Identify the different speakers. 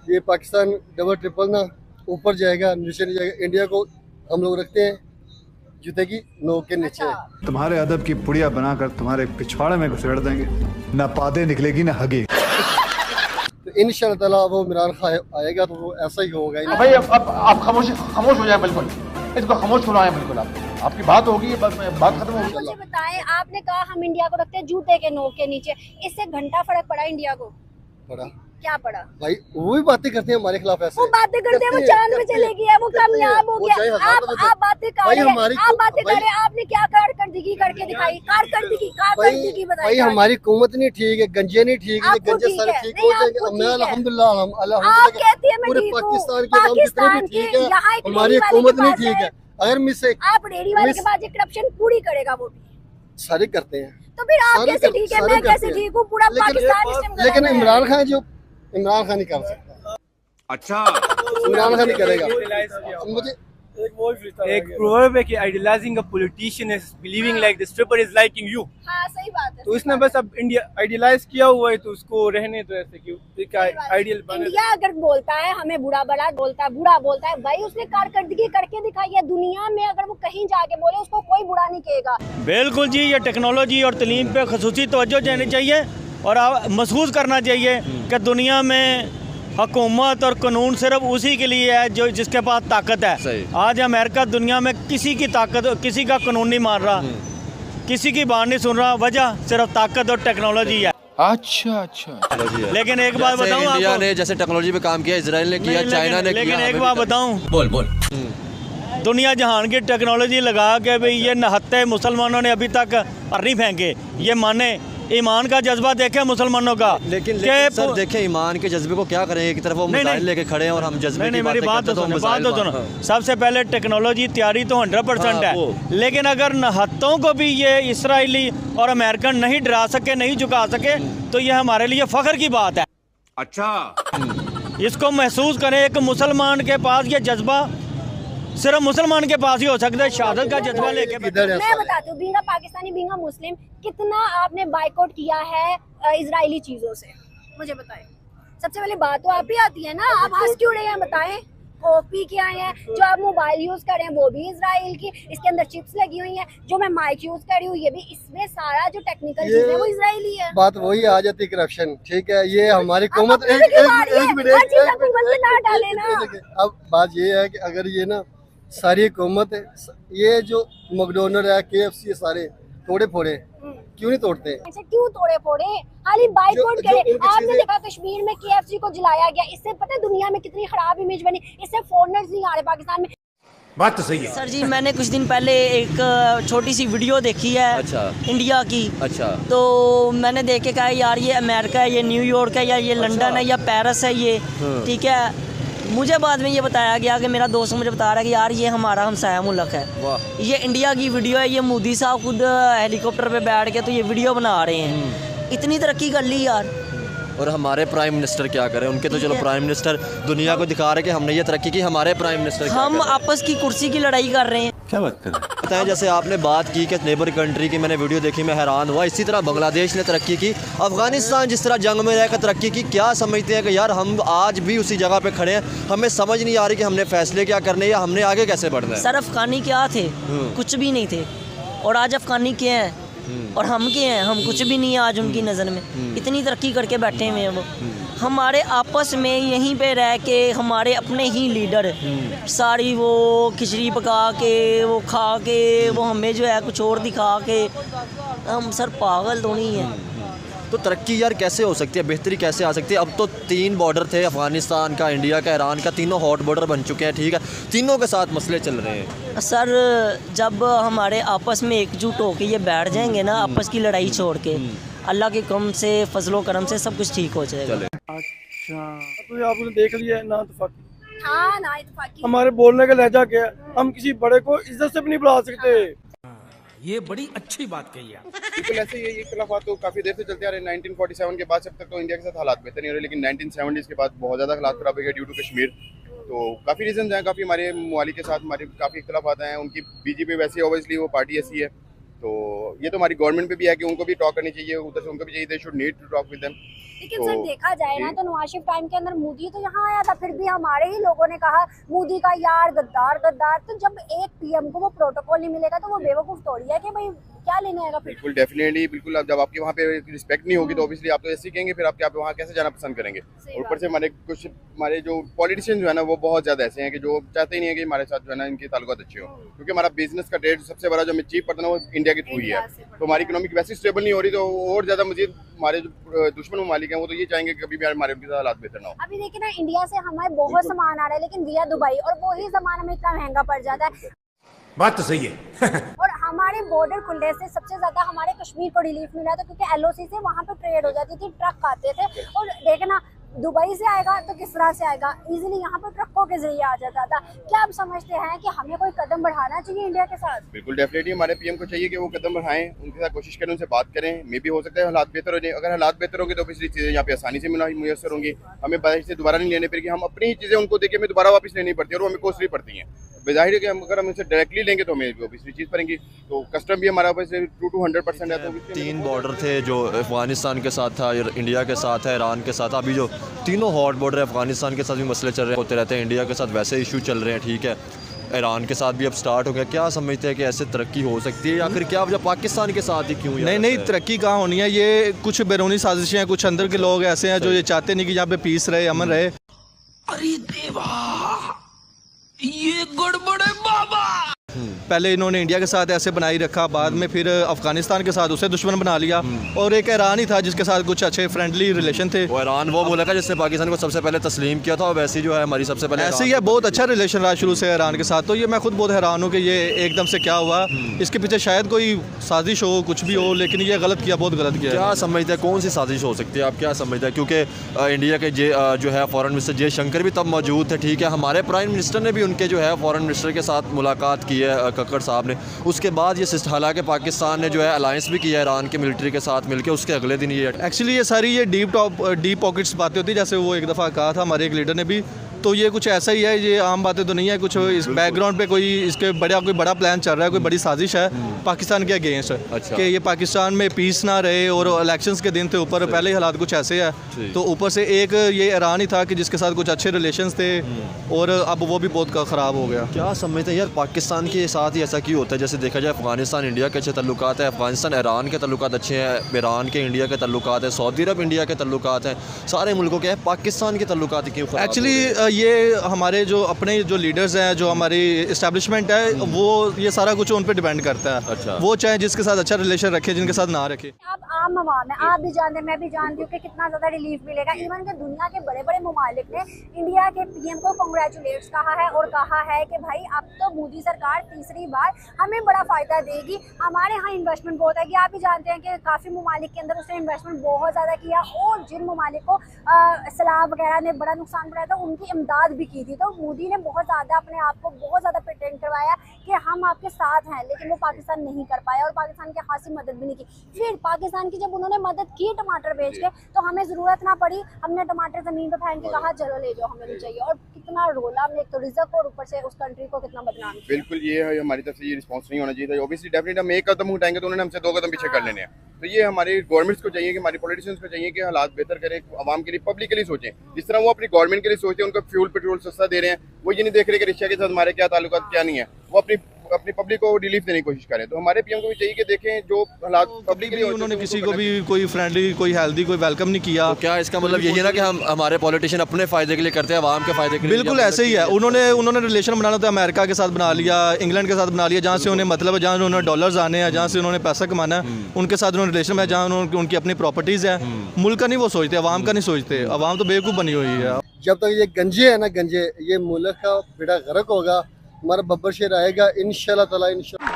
Speaker 1: ये Pakistan double triple ना ऊपर जाएगा, नीचे नहीं जाएगा। इंडिया को हम लोग रखते हैं जूते की नोक के नीचे।
Speaker 2: तुम्हारे अदब की पुड़िया बनाकर तुम्हारे पिछवाड़े में घुसेड़ देंगे, ना पादे निकलेगी ना हगे।
Speaker 1: तो इंशाअल्लाह ताला वो इमरान खान आएगा तो वो ऐसा ही होगा।
Speaker 3: भाई अब आप खामोश हो जाए, बिल्कुल इसको खामोश करवाएं, बिल्कुल आपकी बात होगी, बात खत्म होगी।
Speaker 4: मुझे बताएं, आपने कहा हम इंडिया को रखते हैं जूते के नोक के नीचे, इससे घंटा फर्क पड़ा इंडिया को?
Speaker 1: पड़ा।
Speaker 4: क्या पड़ा?
Speaker 1: भाई वो भी बातें करते हैं हमारे खिलाफ ऐसे।
Speaker 4: वो बातें करते हैं, वो चांद में चले गया, वो कामयाब हो गया। आप बातें कर रहे हैं, आप बातें कर रहे हैं, आपने क्या कारकर्दगी करके दिखाई? कारकर्दगी बताइए।
Speaker 1: भाई हमारी हुकूमत नहीं ठीक है, गंजे नहीं ठीक है, गंजे सारे ठीक हो जाएंगे। मैं अल्हम्दुलिल्लाह पूरे पाकिस्तान के नाम जितने भी ठीक है, हमारी हुकूमत नहीं ठीक है। अगर मिसे
Speaker 4: आप रेडी वाले के बाद करप्शन पूरी करेगा, वो भी
Speaker 1: सारे करते हैं।
Speaker 4: तो फिर आप कैसे ठीक है, मैं कैसे ठीक हूँ? पूरा पाकिस्तान।
Speaker 1: लेकिन इमरान खान नहीं कर सकता।
Speaker 5: अच्छा,
Speaker 1: इमरान खान नहीं करेगा। मुझे
Speaker 6: एक प्रोवर्ब है कि idealising a politician is believing like the stripper is liking you.
Speaker 4: हाँ सही बात है।
Speaker 6: तो इसने बस अब इंडिया आइडियलाइज किया हुआ है, तो उसको रहने तो ऐसे क्यों आइडियल बने।
Speaker 4: इंडिया अगर बोलता है हमें बुरा बोलता है भाई, उसने कारकर्दगी करके दिखाई है। दुनिया में अगर वो कहीं जाके बोले उसको कोई बुरा नहीं कहेगा।
Speaker 7: बिल्कुल जी, ये टेक्नोलॉजी और तलीम पे खसूसी तवज्जो देनी चाहिए और महसूस करना चाहिए कि दुनिया में हुकूमत और कानून सिर्फ उसी के लिए है जो जिसके पास ताकत है। आज अमेरिका दुनिया में किसी की ताकत, किसी का कानून नहीं मान रहा, किसी की बात नहीं सुन रहा। वजह सिर्फ ताकत और टेक्नोलॉजी है।
Speaker 5: अच्छा।
Speaker 7: लेकिन एक बात बताऊं आपको,
Speaker 5: इंडिया ने जैसे टेक्नोलॉजी पे काम किया, इजराइल ने किया, चाइना ने किया।
Speaker 7: लेकिन एक बात बताऊं, बोल दुनिया जहान की टेक्नोलॉजी लगा के भाई ये नहत्ते मुसलमानों ने अभी तक पर नहीं फेंके। ये माने ईमान का जज्बा देखे मुसलमानों का।
Speaker 5: लेकिन सर देखें, ईमान के जज्बे को क्या करें? एक तरफ वो मिसाइल लेके खड़े हैं और हम जज्बे की
Speaker 7: मेरी बात तो सुनो। सबसे पहले टेक्नोलॉजी तैयारी तो 100% है, लेकिन अगर नहत्तों को भी ये इसराइली और अमेरिकन नहीं डरा सके, नहीं झुका सके, तो ये हमारे लिए फख्र की बात है।
Speaker 5: अच्छा,
Speaker 7: इसको महसूस करें। एक मुसलमान के पास ये जज्बा सिर्फ मुसलमान के पास ही हो सकता है, शहादत का जज्बा लेके।
Speaker 4: मैं बताती हूँ, बीइंग पाकिस्तानी, बीइंग मुस्लिम, कितना आपने बाइकआउट किया है इजरायली चीजों से, मुझे बताएं। सबसे पहले बात तो आप ही आती है ना, आप हंस क्यों रहे हैं बताएं? कॉपी क्या है? जो आप मोबाइल यूज कर रहे हैं वो भी इजराइल की, इसके अंदर चिप्स लगी हुई हैं। जो मैं माइक यूज कर रही हूँ ये भी, इसमें सारा जो टेक्निकल चीज है वो इजराइली है।
Speaker 1: बात वही आ जाती है, करप्शन। ठीक है, ये हमारी हुकूमत। अब बात ये है कि अगर ये ना सारी हुकूमत है, ये जो मैकडोनल्ड है, KFC है, सारे तोड़े फोड़े क्यों नहीं तोड़ते?
Speaker 4: अच्छा, क्यों तोड़े फोड़े? खाली बाइकआउट करे। आपने देखा कश्मीर में KFC को जलाया गया, इससे पता है दुनिया में कितनी खराब इमेज बनी। इससे फॉरेनर्स नहीं आ रहे पाकिस्तान में।
Speaker 5: बात तो सही है
Speaker 8: सर जी। मैंने कुछ दिन पहले एक छोटी सी वीडियो देखी है।
Speaker 5: अच्छा।
Speaker 8: इंडिया की।
Speaker 5: अच्छा।
Speaker 8: तो मैंने देख के कहा यार ये अमेरिका है, ये न्यूयॉर्क है, या ये लंदन है, या पेरिस है ये, ठीक है। मुझे बाद में ये बताया गया कि मेरा दोस्त मुझे बता रहा है कि यार ये हमारा हमसाया मुल्क है। ये इंडिया की वीडियो है। ये मोदी साहब खुद हेलीकॉप्टर पे बैठ के तो ये वीडियो बना रहे हैं। इतनी तरक्की कर ली यार।
Speaker 5: और हमारे प्राइम मिनिस्टर क्या करें? उनके तो चलो प्राइम मिनिस्टर दुनिया को दिखा रहे कि हमने ये तरक्की की, हमारे प्राइम मिनिस्टर
Speaker 8: हम आपस की कुर्सी की लड़ाई कर रहे हैं।
Speaker 5: क्या बात कर रहे हैं? जैसे आपने बात की कि नेबर कंट्री की, मैंने वीडियो देखी, मैं हैरान हुआ। इसी तरह बांग्लादेश ने तरक्की की, अफगानिस्तान जिस तरह जंग में रहकर तरक्की की। क्या समझते हैं कि यार हम आज भी उसी जगह पे खड़े हैं? हमें समझ नहीं आ रही कि हमने फैसले क्या करने या हमने आगे कैसे बढ़ना है।
Speaker 8: सर अफगानी क्या थे? कुछ भी नहीं थे। और आज अफगानी क्या है और हम क्या हैं? हम कुछ भी नहीं है आज उनकी नज़र में। इतनी तरक्की करके बैठे हुए हैं वो। हमारे आपस में यहीं पे रह के हमारे अपने ही लीडर सारी वो खिचड़ी पका के, वो खा के, वो हमें जो है कुछ और दिखा के, हम सर पागल तो नहीं है।
Speaker 5: तो तरक्की यार कैसे हो सकती है? बेहतरी कैसे आ सकती है? अब तो 3 बॉर्डर थे, अफगानिस्तान का, इंडिया का, ईरान का, तीनों हॉट बॉर्डर बन चुके हैं। ठीक है, तीनों के साथ मसले चल रहे हैं।
Speaker 8: सर जब हमारे आपस में एकजुट होके ये बैठ जाएंगे ना, आपस की लड़ाई छोड़ के, अल्लाह के करम से, फजलो करम से सब कुछ ठीक हो जाएगा।
Speaker 6: अच्छा, तो आपने देख लिया ना इत्तेफाकी।
Speaker 4: हाँ ना इत्तेफाकी।
Speaker 6: हमारे बोलने का लहजा क्या है? हम किसी बड़े को इज्जत से भी नहीं बुला सकते।
Speaker 9: ये बड़ी अच्छी बात कही है।
Speaker 3: बिल्कुल ऐसे ही ये खिलाफत तो काफ़ी देर से चलते आ रहे हैं। 1947 के बाद जब तक तो इंडिया के साथ हालात बेहतर नहीं हो रहे, लेकिन 1970s के बाद बहुत ज़्यादा हालात खराब हो गए ड्यू टू कश्मीर। तो काफ़ी रीजन हैं, काफ़ी हमारे ममालिक के साथ हमारे काफ़ी इख्तलाफात हैं। उनकी BJP वैसे ऑब्वियसली वो पार्टी ऐसी है, तो ये तो हमारी गवर्नमेंट पे भी है कि उनको भी टॉक करनी चाहिए, उधर से उनको भी चाहिए, they should need to talk with them.
Speaker 4: लेकिन सर देखा जाए ना तो नवाज शरीफ टाइम के अंदर मोदी तो यहाँ आया था, फिर भी हमारे ही लोगों ने कहा मोदी का यार गद्दार गद्दार। तो जब एक पीएम को वो प्रोटोकॉल नहीं मिलेगा तो वो बेवकूफ थोड़ी है कि भाई क्या लेने आएगा फिर।
Speaker 3: बिल्कुल डेफिनेटली बिल्कुल। अब जब आपके वहाँ पे रिस्पेक्ट नहीं होगी तो ऑब्वियसली आप तो ऐसे ही कहेंगे, फिर आप क्या वहाँ कैसे जाना पसंद करेंगे। और ऊपर से हमारे जो पॉलिटिशियन जो है ना वो बहुत ज्यादा ऐसे हैं कि जो चाहते ही नहीं है कि हमारे साथ जो है ना इनके ताल्लुकात अच्छे हो, क्योंकि हमारा बिजनेस का रेट सबसे बड़ा जो हमें चीप पड़ता है ना वो इंडिया के थ्रू ही है। तो हमारी इकोनॉमिक वैसे स्टेबल नहीं हो रही, तो और ज्यादा मजीद हमारे जो दुश्मन ममालिक हैं वो तो ये चाहेंगे कि कभी भी हमारे उनके साथ हालात बेहतर ना हो।
Speaker 4: अभी देखिए ना इंडिया से हमें बहुत सामान आ रहा है लेकिन विया दुबई, और वही सामान हमें इतना महंगा पड़ जाता है।
Speaker 9: बात तो सही है।
Speaker 4: और हमारे बॉर्डर खुलने से सबसे ज्यादा हमारे कश्मीर को रिलीफ मिला था, क्योंकि एलओसी से वहाँ पे ट्रेड हो जाती थी, ट्रक आते थे। और देखना दुबई से आएगा तो किस तरह से आएगा, इजीली यहाँ पर ट्रकों के जरिए आ जाता था। क्या आप समझते हैं कि हमें कोई कदम बढ़ाना चाहिए इंडिया के साथ?
Speaker 3: बिल्कुल डेफिनेटली हमारे पीएम को चाहिए कि वो कदम बढ़ाएं, उनके साथ कोशिश करें, उनसे बात करें। मे भी हो सकता है हालात बेहतर हो जाए, अगर हालात बेहतर होंगे तो पिछली चीज़ें यहाँ पे आसानी से मुयसर होंगी, हमें बाहर से दोबारा नहीं लेने पड़ेगी, हम अपनी ही चीज़ें उनको देके हमें दोबारा वापस लेनी पड़ती है और वो हमें कॉस्टली पड़ती हैं। बेजाहिर है कि अगर हम इनसे डायरेक्टली लेंगे तो हमें पिछली चीज़ पड़ेंगी, तो कस्टम भी हमारा वैसे 200% है। तो
Speaker 5: 3 बॉर्डर थे जो अफगानिस्तान के साथ था, इंडिया के साथ है, ईरान के साथ। अभी जो तीनों हॉट बॉर्डर है, अफगानिस्तान के साथ भी मसले चल रहे होते रहते हैं, इंडिया के साथ वैसे इशू चल रहे हैं, ठीक है, ईरान के साथ भी अब स्टार्ट हो गया। क्या समझते हैं कि ऐसे तरक्की हो सकती है या फिर क्या वजह पाकिस्तान के साथ ही क्यों?
Speaker 10: नहीं तरक्की कहाँ होनी है, ये कुछ बैरूनी साजिशें हैं, कुछ अंदर के लोग ऐसे हैं जो ये चाहते नहीं कि यहाँ पे पीस रहे, अमन रहे।
Speaker 9: अरे देवा, ये गड़बड़ है बाबा।
Speaker 10: पहले इन्होंने इंडिया के साथ ऐसे बनाई रखा, बाद में फिर अफगानिस्तान के साथ उसे दुश्मन बना लिया, और एक ईरान ही था जिसके साथ कुछ अच्छे फ्रेंडली रिलेशन थे।
Speaker 5: वो ईरान वो बोला था जिसने पाकिस्तान को सबसे पहले तस्लीम किया था, और वैसे ही जो है हमारी सबसे पहले
Speaker 10: ऐसे ही है, बहुत अच्छा रिलेशन रहा शुरू से ईरान के साथ। तो ये मैं खुद बहुत हैरान हूँ कि ये एकदम से क्या हुआ, इसके पीछे शायद कोई साजिश हो, कुछ भी हो, लेकिन ये गलत किया, बहुत गलत किया।
Speaker 5: क्या समझते हैं कौन सी साजिश हो सकती है, आप क्या समझते हैं? क्योंकि इंडिया के जो है फॉरेन मिनिस्टर जयशंकर भी तब मौजूद थे, ठीक है, हमारे प्राइम मिनिस्टर ने भी उनके जो है फॉरेन मिनिस्टर के साथ मुलाकात की है, कक्कड़ साहब ने। उसके बाद ये हालांकि पाकिस्तान ने जो है अलायंस भी किया ईरान के मिलिट्री के साथ मिलकर, उसके अगले दिन ये
Speaker 10: एक्चुअली ये सारी ये डीप पॉकेट्स बातें होती है, जैसे वो एक दफ़ा कहा था हमारे एक लीडर ने भी, तो ये कुछ ऐसा ही है, ये आम बातें तो नहीं है, कुछ इस बैकग्राउंड पे कोई इसके कोई बड़ा प्लान चल रहा है, कोई बड़ी साजिश है पाकिस्तान के अगेंस्ट।
Speaker 5: अच्छा।
Speaker 10: कि ये पाकिस्तान में पीस ना रहे, और इलेक्शंस के दिन थे ऊपर, पहले ही हालात कुछ ऐसे है, तो ऊपर से एक ये ईरान ही था कि जिसके साथ कुछ अच्छे रिलेशंस थे, और अब वो भी बहुत ख़राब हो गया।
Speaker 5: क्या समझते हैं यार पाकिस्तान के साथ ही ऐसा क्यों होता है? जैसे देखा जाए अफगानिस्तान इंडिया के अच्छे तल्लुकात है, अफगानिस्तान ईरान के तल्लुकात अच्छे हैं, ईरान के इंडिया के तल्लुकात है, सऊदी अरब इंडिया के तल्लुकात हैं, सारे मुल्कों के हैं, पाकिस्तान के तल्लुकात क्यों?
Speaker 10: एक्चुअली ये हमारे जो अपने जो लीडर्स हैं, जो हमारी इस्टेब्लिशमेंट है, वो ये सारा कुछ उन पर डिपेंड करता है।
Speaker 5: अच्छा।
Speaker 10: वो चाहे जिसके साथ अच्छा रिलेशन रखे, जिनके साथ ना रखे।
Speaker 4: अब आम आवाम है, आप भी जानते हैं, मैं भी जानती हूँ कि कितना ज़्यादा रिलीफ मिलेगा। इवन के दुनिया के बड़े बड़े ममालिक ने इंडिया के पीएम को कांग्रेचुलेट्स कहा है, और कहा है कि भाई अब तो मोदी सरकार तीसरी बार हमें बड़ा फ़ायदा देगी, हमारे यहाँ इन्वेस्टमेंट बहुत है। कि आप भी जानते हैं कि काफ़ी ममालिक के अंदर उसने इन्वेस्टमेंट बहुत ज़्यादा किया, और जिन ममालिक को सैलाब वगैरह ने बड़ा नुकसान पड़ा था उनकी इमदाद भी की थी। तो मोदी ने बहुत ज़्यादा अपने आप को बहुत ज़्यादा प्रिटेंड करवाया कि हम आपके साथ हैं, लेकिन वो पाकिस्तान नहीं कर पाया, और पाकिस्तान की खासी मदद भी नहीं की। फिर पाकिस्तान की जब उन्होंने मदद की टमाटर बेच के, तो हमें ज़रूरत ना पड़ी, हमने टमाटर ज़मीन पर फेंक के कहा चलो ले जाओ, हमें नहीं चाहिए। और कितना रोला हमने, एक तो रिजक और ऊपर से उस कंट्री को कितना बदनाम किया।
Speaker 3: बिल्कुल, ये है हमारी तरफ से ये रिस्पांस नहीं होना चाहिए था। ऑब्वियसली डेफिनेटली हम एक कदम उठाएंगे तो उन्होंने हमसे 2 कदम पीछे कर लेने हैं। तो ये हमारी गवर्नमेंट्स को चाहिए कि हमारी पॉलिटिशियंस को चाहिए कि हालात बेहतर करें, आवाम के लिए, पब्लिक के लिए सोचें। जिस तरह वो अपनी गवर्नमेंट के लिए सोचते हैं, उनको फ्यूल पेट्रोल सस्ता दे रहे हैं, वो ये नहीं देख रहे कि रिक्शा के साथ हमारे क्या ताल्लुकात क्या नहीं है, वो अपनी पब्लिक को रिलीफ देने की कोशिश करें। तो हमारे पीएम को भी चाहिए कि देखें जो हालात पब्लिक के लिए,
Speaker 10: उन्होंने किसी को भी कोई फ्रेंडली, कोई हेल्दी, कोई वेलकम नहीं किया।
Speaker 5: तो क्या इसका मतलब यही है ना कि हमारे पॉलिटिशियन अपने फायदे के लिए करते हैं, आवाम के फायदे के लिए?
Speaker 10: बिल्कुल ऐसे ही है। उन्होंने रिलेशन बनाना था अमेरिका के साथ बना लिया, इंग्लैंड के साथ बना लिया, जहाँ से उन्हें मतलब है, जहाँ उन्होंने डॉलर्स आने हैं, जहाँ से उन्होंने पैसा कमाना है, उनके साथ उन्होंने रिलेशन में, जहाँ उनकी अपनी प्रॉपर्टीज़ है। मुल्क का नहीं वो सोचते, आवाम का नहीं सोचते, आवाम तो बेवकूफ़ बनी हुई है।
Speaker 1: जब तक ये गंजे है ना, गंजे, ये मुल्क का बेड़ा गर्क होगा, हमारा बब्बर शेर आएगा इंशाल्लाह ताला, इंशाल्लाह।